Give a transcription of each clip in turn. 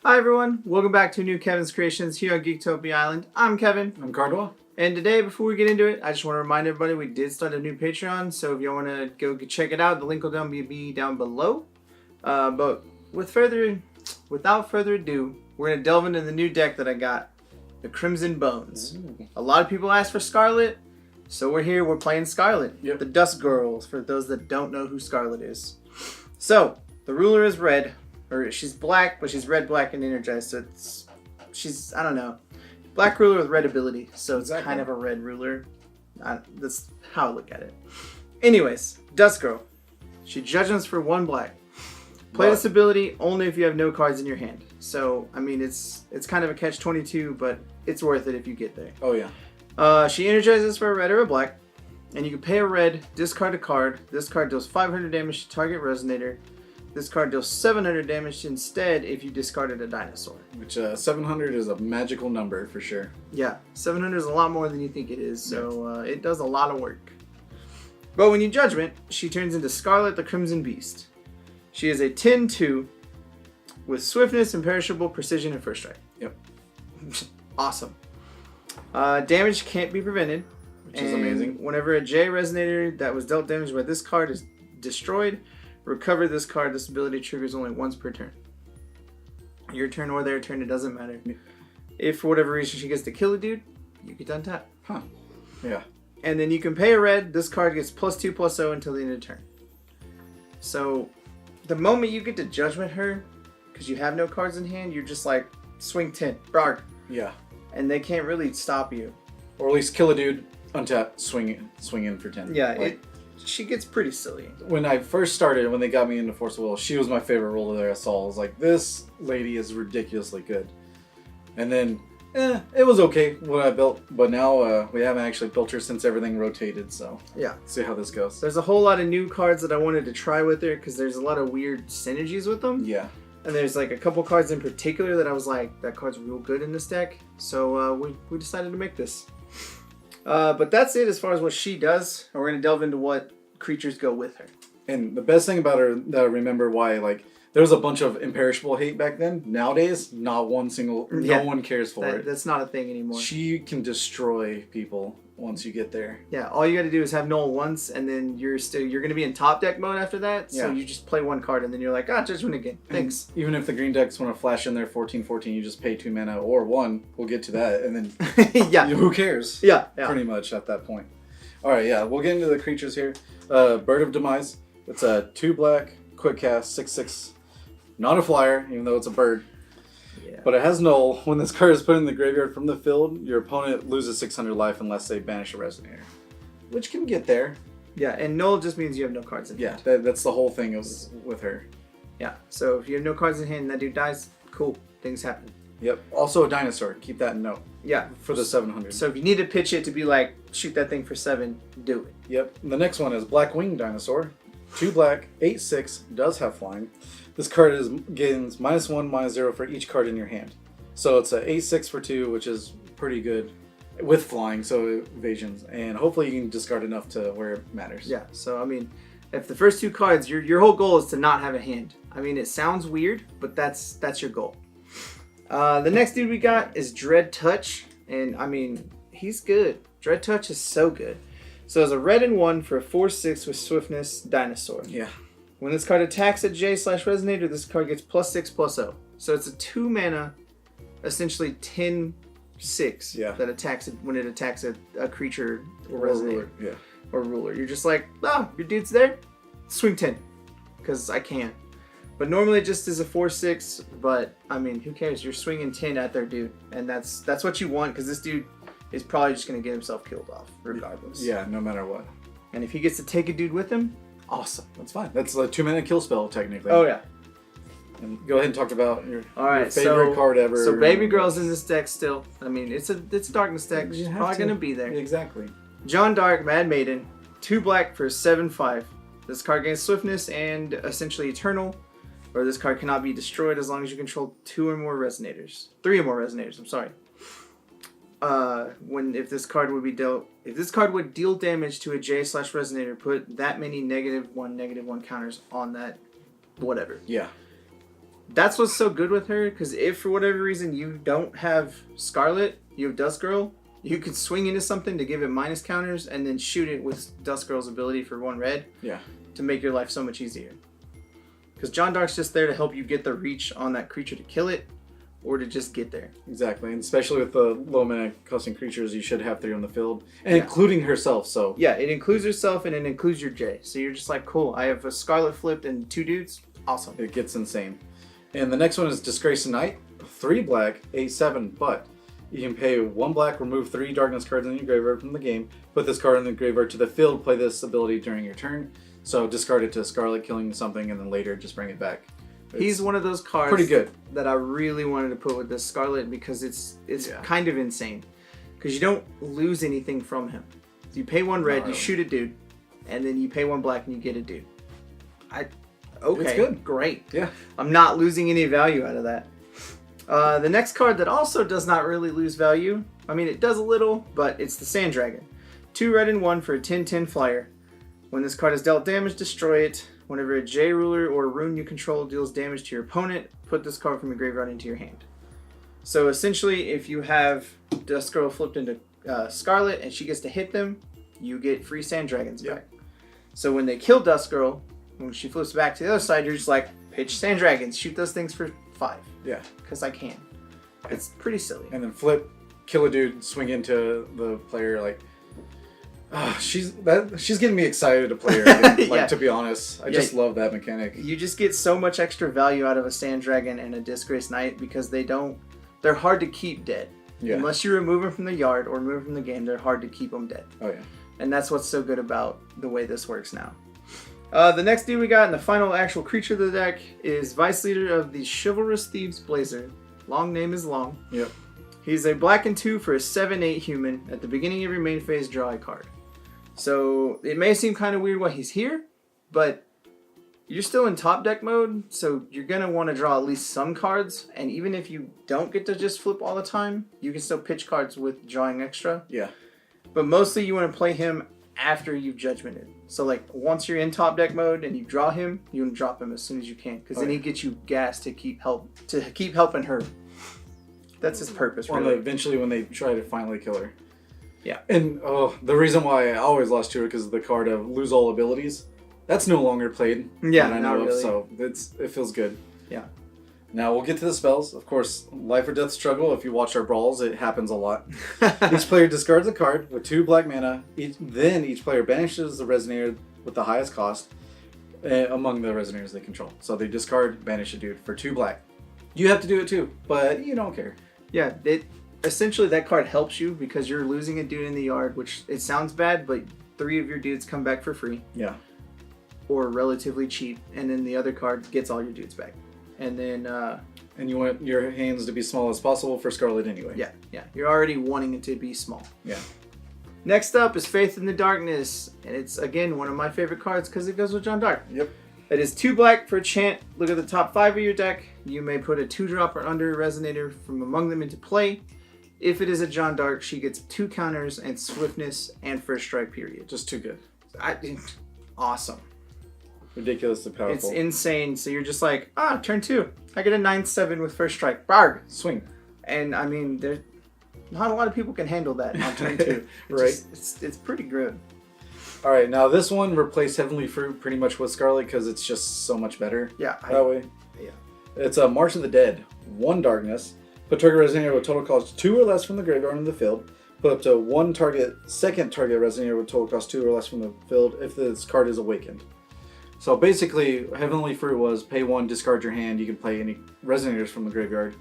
Hi everyone, welcome back to new Kevin's Creations here on Geektopia Island. I'm Kevin. I'm Cardwell. And today, before we get into it, I just want to remind everybody we did start a new Patreon, so if you want to go check it out, the link will be down below. But without further ado, we're going to delve into the new deck that I got, the Crimson Bones. Ooh. A lot of people asked for Scarlet, so we're here, we're playing Scarlet. Yep. The Dusk Girls, for those that don't know who Scarlet is. So, the ruler is red. Or she's black, but she's red, black, and energized. So she's, I don't know. Black ruler with red ability. So it's kind of a red ruler. That's how I look at it. Anyways, Dusk Girl. She judges for 1 black. Play this ability only if you have no cards in your hand. So, I mean, it's kind of a catch-22, but it's worth it if you get there. Oh, yeah. She energizes for a red or a black. And you can pay a red, discard a card. This card deals 500 damage to target Resonator. This card deals 700 damage instead if you discarded a dinosaur. Which 700 is a magical number for sure. Yeah, 700 is a lot more than you think it is, so it does a lot of work. But when you Judgment, she turns into Scarlet the Crimson Beast. She is a 10-2 with swiftness, imperishable, precision, and first strike. Yep. Awesome. Damage can't be prevented. Which is amazing. Whenever a J Resonator that was dealt damage by this card is destroyed, recover this card. This ability triggers only once per turn. Your turn or their turn, it doesn't matter. If for whatever reason she gets to kill a dude, you get untap. Huh. Yeah. And then you can pay a red. This card gets +2/+0 until the end of the turn. So the moment you get to Judgment her, because you have no cards in hand, you're just like, swing 10. Brarg. Yeah. And they can't really stop you. Or at least kill a dude, untap, swing in for 10. Yeah, she gets pretty silly. When I first started, when they got me into Force of Will, she was my favorite ruler there I saw. I was like, this lady is ridiculously good. And then, it was okay what I built, but now we haven't actually built her since everything rotated, so yeah. See how this goes. There's a whole lot of new cards that I wanted to try with her because there's a lot of weird synergies with them. Yeah. And there's like a couple cards in particular that I was like, that card's real good in this deck. So we decided to make this. But that's it as far as what she does. And we're going to delve into what creatures go with her. And the best thing about her that I remember why, like, there was a bunch of imperishable hate back then. Nowadays, not one single, no one cares for it. That's not a thing anymore. She can destroy people once you get there. Yeah, all you got to do is have Null once, and then you're going to be in top deck mode after that. So you just play 1 card, and then you're like, Judgment again. Thanks. And even if the green decks want to flash in there 14/14, you just pay 2 mana or 1. We'll get to that, and then yeah, who cares? Yeah, pretty much at that point. All right, yeah, we'll get into the creatures here. Bird of Demise. It's a 2 black, quick cast, 6/6. Not a flyer, even though it's a bird. Yeah. But it has Null. When this card is put in the graveyard from the field, your opponent loses 600 life unless they banish a Resonator. Which can get there. Yeah, and Null just means you have no cards in hand. Yeah, that's the whole thing with her. Yeah, so if you have no cards in hand and that dude dies, cool. Things happen. Yep. Also a dinosaur. Keep that in note. Yeah. For the 700. So if you need to pitch it to be like, shoot that thing for 7, do it. Yep. The next one is Blackwing Dinosaur. 2 black, 8/6, does have flying. This card gains -1, -0 for each card in your hand. So it's a 8/6 for 2, which is pretty good with flying, so evasions. And hopefully you can discard enough to where it matters. Yeah, so I mean, if the first 2 cards, your whole goal is to not have a hand. I mean, it sounds weird, but that's your goal. The next dude we got is Dread Touch, and I mean, he's good. Dread Touch is so good. So it's a red and 1 for a 4/6 with swiftness dinosaur. Yeah. When this card attacks a J/Resonator, this card gets +6/+0. So it's a 2 mana, essentially 10/6 that attacks it when it attacks a creature or Resonator. Ruler. Yeah. Or ruler. You're just like, your dude's there, swing 10, because I can. But normally it just is a 4/6. But I mean, who cares? You're swinging 10 at their dude, and that's what you want, because this dude is probably just going to get himself killed off, regardless. Yeah, no matter what. And if he gets to take a dude with him, awesome. That's fine. That's a 2 mana kill spell, technically. Oh, yeah. And go ahead and talk about your favorite so, card ever. So Baby Girl's in this deck still. I mean, it's a darkness deck. She's probably going to be there. Exactly. Jeanne Dark, Man Maiden, 2 black for 7/5. This card gains swiftness and essentially eternal. Or this card cannot be destroyed as long as you control 2 or more Resonators. 3 or more Resonators, I'm sorry. If this card would deal damage to a J/Resonator, put that many -1/-1 counters on that whatever. Yeah. that's what's so good with her, because if for whatever reason you don't have Scarlet, you have Dusk Girl, you could swing into something to give it minus counters and then shoot it with Dusk Girl's ability for 1 red. Yeah. To make your life so much easier. Because Jeanne d'Arc's just there to help you get the reach on that creature to kill it, or to just get there. Exactly, and especially with the low mana costing creatures, you should have 3 on the field, and including herself. So yeah, it includes herself and it includes your J. So you're just like, cool. I have a Scarlet flipped and 2 dudes. Awesome. It gets insane. And the next one is Disgraced Knight, 3 black, 8/7, but you can pay 1 black, remove 3 darkness cards in your graveyard from the game, put this card in the graveyard to the field, play this ability during your turn. So discard it to Scarlet, killing something, and then later just bring it back. He's one of those cards pretty good that I really wanted to put with this Scarlet because it's kind of insane. Because you don't lose anything from him. So you pay 1 red, you shoot a dude, and then you pay 1 black and you get a dude. Okay, it's good. Great. Yeah. I'm not losing any value out of that. The next card that also does not really lose value, I mean it does a little, but it's the Sand Dragon. 2 red and 1 for a 10/10 flyer. When this card is dealt damage, destroy it. Whenever a J ruler or rune you control deals damage to your opponent, put this card from your graveyard into your hand. So essentially, if you have Dusk Girl flipped into Scarlet and she gets to hit them, you get free Sand Dragons back. So when they kill Dusk Girl, when she flips back to the other side, you're just like, pitch Sand Dragons, shoot those things for 5. Yeah. Because I can. It's pretty silly. And then flip, kill a dude, swing into the player, like... she's getting me excited to play her again, to be honest. I just love that mechanic. You just get so much extra value out of a Sand Dragon and a Disgraced Knight because they're hard to keep dead. Yeah. Unless you remove them from the yard or remove them from the game, they're hard to keep them dead. Oh yeah. And that's what's so good about the way this works now. The next dude we got, and the final actual creature of the deck, is Vice Leader of the Chivalrous Thieves Blazer. Long name is long. Yep. He's a black and 2 for a 7/8 human. At the beginning of your main phase, draw a card. So it may seem kind of weird why he's here, but you're still in top deck mode, so you're going to want to draw at least some cards. And even if you don't get to just flip all the time, you can still pitch cards with drawing extra. Yeah. But mostly you want to play him after you've judgmented. So like once you're in top deck mode and you draw him, you want to drop him as soon as you can, because then he gets you gas to keep helping her. That's his purpose, really. Eventually when they try to finally kill her. Yeah. And the reason why I always lost to her because of the card of lose all abilities. That's no longer played. Yeah, that I know of, so it feels good. Yeah. Now we'll get to the spells. Of course, life or death struggle. If you watch our brawls, it happens a lot. Each player discards a card with 2 black mana. Then each player banishes the Resonator with the highest cost among the Resonators they control. So they discard, banish a dude for 2 black. You have to do it too, but you don't care. Yeah, essentially that card helps you because you're losing a dude in the yard, which it sounds bad, but 3 of your dudes come back for free. Yeah. Or relatively cheap, and then the other card gets all your dudes back. And then... and you want your hands to be small as possible for Scarlet anyway. Yeah. You're already wanting it to be small. Yeah. Next up is Faith in the Darkness, and it's, again, one of my favorite cards because it goes with Jeanne d'Arc. Yep. It is 2 black for a chant. Look at the top 5 of your deck. You may put a 2-drop or under Resonator from among them into play. If it is a Jeanne d'Arc, she gets 2 counters and swiftness and first strike, period. Just too good. Awesome. Ridiculously powerful. It's insane. So you're just like, turn 2. I get a 9/7 with first strike. Barg. Swing. And I mean, there's not a lot of people can handle that on turn 2. Right. It's pretty good. All right, now this one replaced Heavenly Fruit pretty much with Scarlet because it's just so much better. Yeah. That way. Yeah. It's a March of the Dead. 1 darkness. Put target Resonator with total cost 2 or less from the graveyard into the field. Put up to 1 second target Resonator with total cost 2 or less from the field if this card is awakened. So basically, Heavenly Fruit was pay 1, discard your hand. You can play any Resonators from the graveyard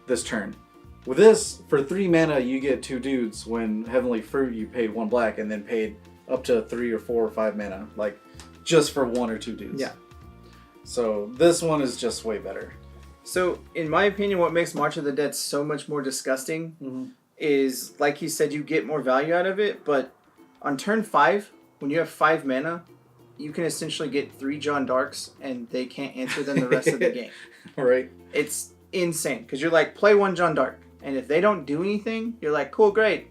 this turn. With this, for 3 mana, you get 2 dudes. When Heavenly Fruit, you paid 1 black and then paid up to 3 or 4 or 5 mana, like just for 1 or 2 dudes. Yeah. So this one is just way better. So in my opinion, what makes March of the Dead so much more disgusting is, like you said, you get more value out of it, but on turn 5, when you have 5 mana, you can essentially get 3 Jeanne d'Arcs and they can't answer them the rest of the game. Right. It's insane because you're like, play 1 Jeanne d'Arc, and if they don't do anything, you're like, cool, great.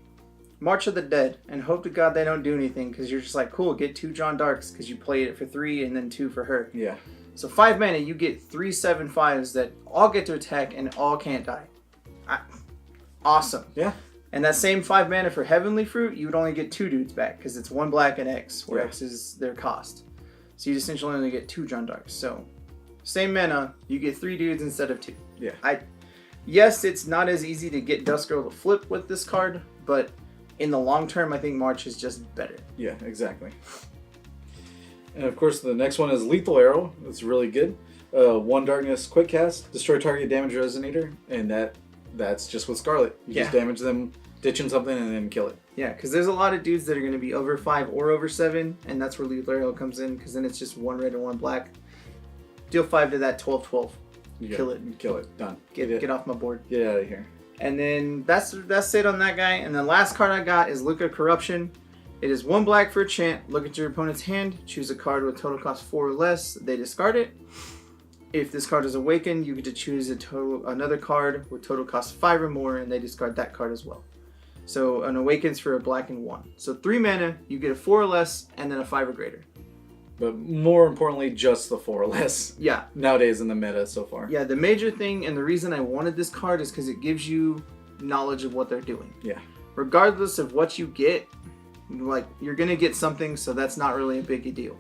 March of the Dead, and hope to God they don't do anything because you're just like, cool, get 2 Jeanne d'Arcs because you played it for 3 and then 2 for her. Yeah. So 5 mana, you get 3 7/5s that all get to attack and all can't die. Awesome. Yeah. And that same 5 mana for Heavenly Fruit, you would only get 2 dudes back because it's 1 black and X, where X is their cost. So you essentially only get 2 Jeanne d'Arcs. So same mana, you get 3 dudes instead of 2. Yeah. Yes, it's not as easy to get Dusk Girl to flip with this card, but in the long term, I think March is just better. Yeah, exactly. And of course, the next one is Lethal Arrow. It's really good. 1 darkness, quick cast, destroy target damage resonator, and that's just with Scarlet. You just damage them, ditching something, and then kill it. Yeah, because there's a lot of dudes that are going to be over 5 or over 7, and that's where Lethal Arrow comes in, because then it's just 1 red and 1 black. Deal 5 to that 12/12. Kill it. Kill it. Done. Get off my board. Get out of here. And then that's it on that guy. And the last card I got is Luka Corruption. It is 1 black for a chant. Look at your opponent's hand. Choose a card with total cost 4 or less. They discard it. If this card is awakened, you get to choose another card with total cost 5 or more, and they discard that card as well. So an awakens for a black and 1. So 3 mana, you get a 4 or less, and then a 5 or greater. But more importantly, just the 4 or less. Yeah. Nowadays in the meta so far. Yeah, the major thing and the reason I wanted this card is because it gives you knowledge of what they're doing. Yeah. Regardless of what you get, like, you're going to get something, so that's not really a big deal.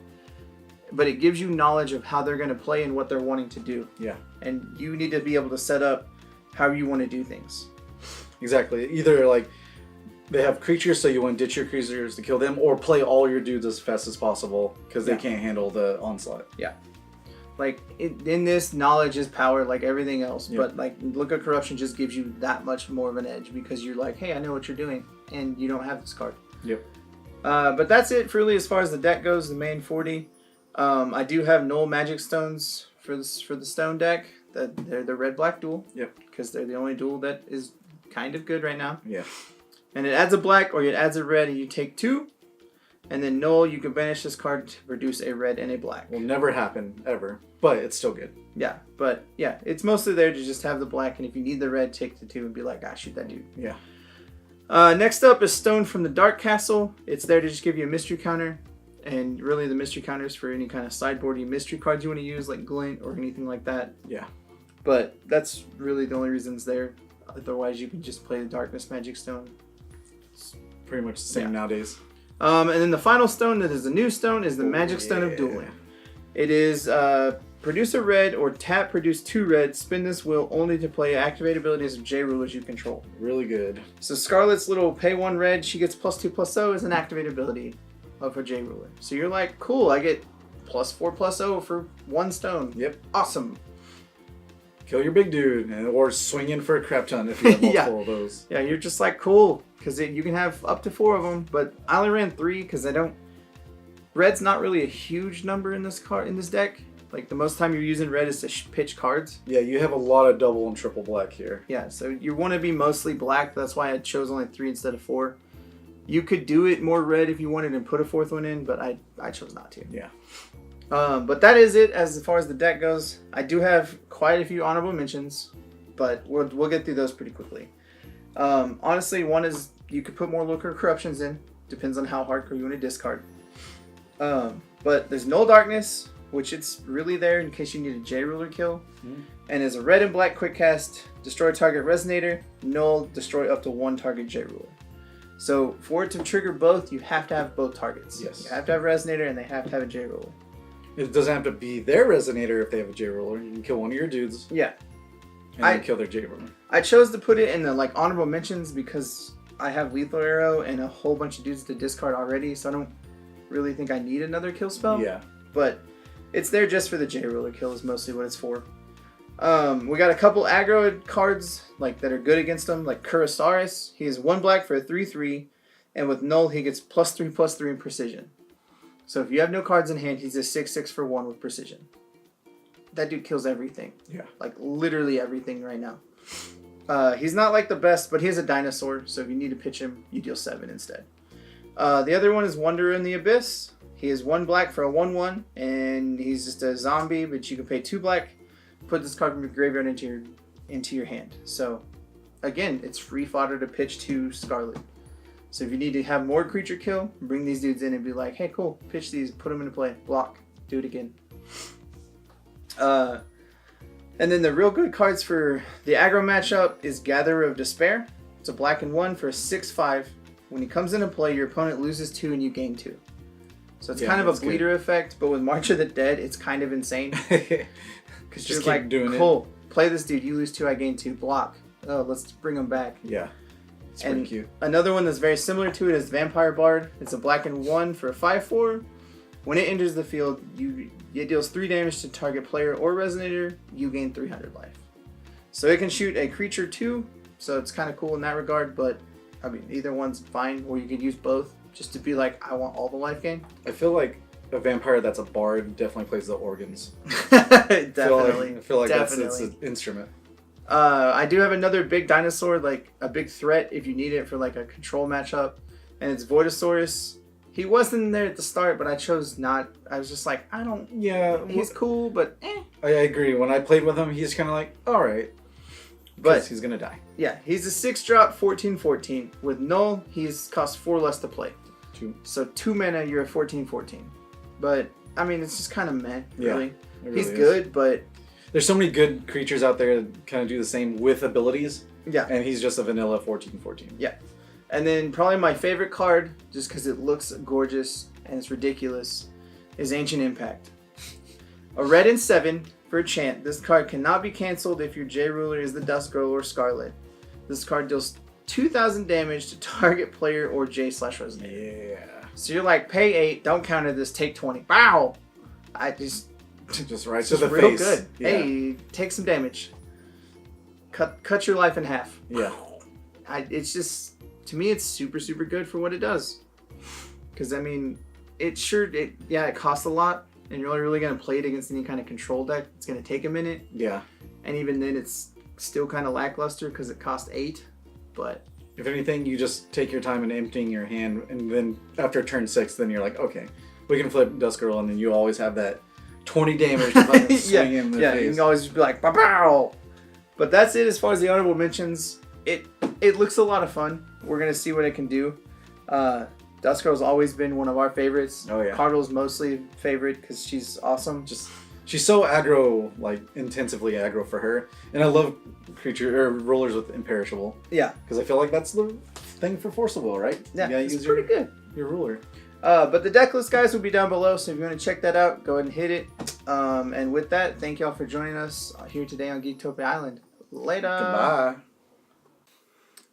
But it gives you knowledge of how they're going to play and what they're wanting to do. Yeah. And you need to be able to set up how you want to do things. Exactly. Either like they have creatures, so you want to ditch your creatures to kill them, or play all your dudes as fast as possible because they can't handle the onslaught. Yeah. Like, in this, knowledge is power like everything else. Yep. But, like, Luka Corruption just gives you that much more of an edge because you're like, hey, I know what you're doing. And you don't have this card. Yep. But that's it, really, as far as the deck goes, the main 40. I do have Null Magic Stones for the Stone deck. They're the red-black duel. Yep. Because they're the only duel that is kind of good right now. Yeah. And it adds a black or it adds a red and you take 2. And then Null, you can banish this card to produce a red and a black. Will never happen, ever. But it's still good. Yeah, but yeah, it's mostly there to just have the black. And if you need the red, take the 2 and be like, shoot that dude. Yeah. Next up is Stone from the Dark Castle. It's there to just give you a mystery counter. And really the mystery counters for any kind of sideboardy mystery cards you want to use, like Glint or anything like that. Yeah. But that's really the only reason it's there. Otherwise, you can just play the Darkness Magic Stone. It's pretty much the same nowadays. And then the final stone that is a new stone is the Magic Stone of Dueling. It is produce a red or tap produce 2 red. Spin this wheel only to play activate abilities of J rulers you control. Really good. So Scarlet's little pay 1 red, she gets +2/+0 as an activate ability of her J ruler. So you're like, cool, I get +4/+0 for 1 stone. Yep. Awesome. Kill your big dude, or swing in for a crap ton if you have multiple of those. Yeah, you're just like, cool, because you can have up to 4 of them, but I only ran 3 because I don't... Red's not really a huge number in this deck. Like, the most time you're using red is to pitch cards. Yeah, you have a lot of double and triple black here. Yeah, so you want to be mostly black. That's why I chose only 3 instead of 4. You could do it more red if you wanted and put a 4th one in, but I chose not to. Yeah. But that is it as far as the deck goes. I do have quite a few honorable mentions, but we'll get through those pretty quickly. Honestly, one is you could put more Luka Corruptions in. Depends on how hardcore you want to discard. But there's Null Darkness, which it's really there in case you need a J ruler kill. Mm-hmm. And as a red and black quick cast, destroy target Resonator, Null, destroy up to 1 target J ruler. So for it to trigger both, you have to have both targets. Yes. You have to have Resonator and they have to have a J ruler. It doesn't have to be their Resonator if they have a J ruler. You can kill one of your dudes. Yeah. And then kill their J ruler. I chose to put it in the honorable mentions because I have Lethal Arrow and a whole bunch of dudes to discard already, so I don't really think I need another kill spell. Yeah. But it's there just for the J ruler kill is mostly what it's for. We got a couple aggro cards that are good against them, like Kurosaurus. He is 1 black for a 3/3, and with Null he gets +3/+3 in precision. So if you have no cards in hand, he's a 6/6 for 1 with precision. That dude kills everything. Yeah. Like literally everything right now. He's not the best, but he has a dinosaur, so if you need to pitch him, you deal 7 instead. The other one is Wanderer in the Abyss. He is 1 black for a 1/1, and he's just a zombie, but you can pay 2 black, put this card from your graveyard into your hand. So again, it's free fodder to pitch to Scarlet. So if you need to have more creature kill, bring these dudes in and be like, hey, cool, pitch these, put them into play, block, do it again. And then the real good cards for the aggro matchup is Gatherer of Despair. It's a black and 1 for a 6/5. When he comes into play, your opponent loses 2 and you gain 2. So it's kind of a bleeder effect, but with March of the Dead, it's kind of insane. Because you're like, cool, play this dude, you lose 2, I gain 2, block. Oh, let's bring him back. Yeah, it's pretty cute. Another one that's very similar to it is Vampire Bard. It's a black and 1 for a 5/4. When it enters the field, it deals 3 damage to target player or resonator. You gain 300 life. So it can shoot a creature too, so it's kind of cool in that regard, but I mean, either one's fine, or you could use both just to be like, I want all the life gain. I feel like a vampire that's a bard definitely plays the organs. Definitely. I feel like that's its instrument. I do have another big dinosaur, like a big threat if you need it for like a control matchup, and it's Voidosaurus. He wasn't there at the start, but I chose not. I was just like, I don't. Yeah, he's cool, but I agree. When I played with him, he's kind of like, all right, but he's gonna die. Yeah, he's a 6-drop, 14/14 with Null. He's cost 4 less to play. 2. So 2 mana, you're a 14/14. But I mean, it's just kind of meh. Really, really he's good, but there's so many good creatures out there that kind of do the same with abilities. Yeah, and he's just a vanilla 14/14. Yeah. And then probably my favorite card, just because it looks gorgeous and it's ridiculous, is Ancient Impact. A red and 7 for a chant. This card cannot be cancelled if your J ruler is the Dusk Girl or Scarlet. This card deals 2,000 damage to target player or J/Resonator. Yeah. So you're like, pay 8, don't counter this, take 20. Wow! I just right to the real face. Good. Yeah. Hey, take some damage. Cut your life in half. Yeah. It's just, to me, it's super, super good for what it does. Because, I mean, it costs a lot, and you're only really going to play it against any kind of control deck. It's going to take a minute. Yeah. And even then, it's still kind of lackluster because it costs 8. But if anything, you just take your time in emptying your hand, and then after turn 6, then you're like, okay, we can flip Dusk Girl, and then you always have that 20 damage to fucking swing in the face. You can always just be like, pow! But that's it as far as the honorable mentions. It looks a lot of fun. We're going to see what it can do. Dusk Girl's always been one of our favorites. Oh, yeah. Cardinal's mostly favorite because she's awesome. She's so aggro, like intensively aggro for her. And I love rulers with imperishable. Yeah. Because I feel like that's the thing for Forcible, right? Yeah, it's pretty good. Your ruler. But the deck list, guys, will be down below. So if you want to check that out, go ahead and hit it. And with that, thank y'all for joining us here today on Geektopia Island. Later. Goodbye.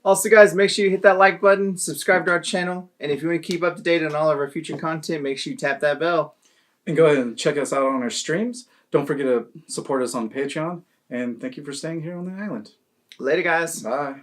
Also, guys, make sure you hit that like button, subscribe to our channel, and if you want to keep up to date on all of our future content, make sure you tap that bell. And go ahead and check us out on our streams. Don't forget to support us on Patreon, and thank you for staying here on the island. Later, guys. Bye.